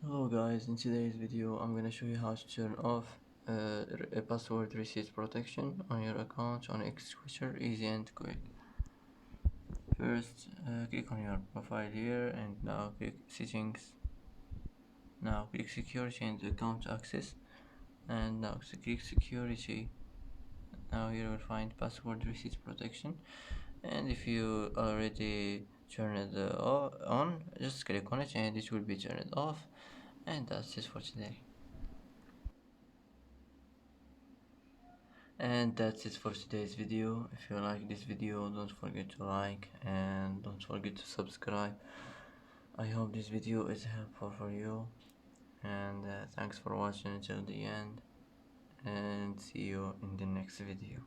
Hello guys, in today's video I'm gonna show you how to turn off a password reset protection on your account on Xquisher, easy and quick. First, click on your profile here and now click settings. Now click security and account access and now click security. Now here you will find password reset protection, and if you already turn it on, just click on it and it will be turned off. And that's it for today. And that's it for today's video. If you like this video, don't forget to like and don't forget to subscribe. I hope this video is helpful for you, and thanks for watching until the end, and see you in the next video.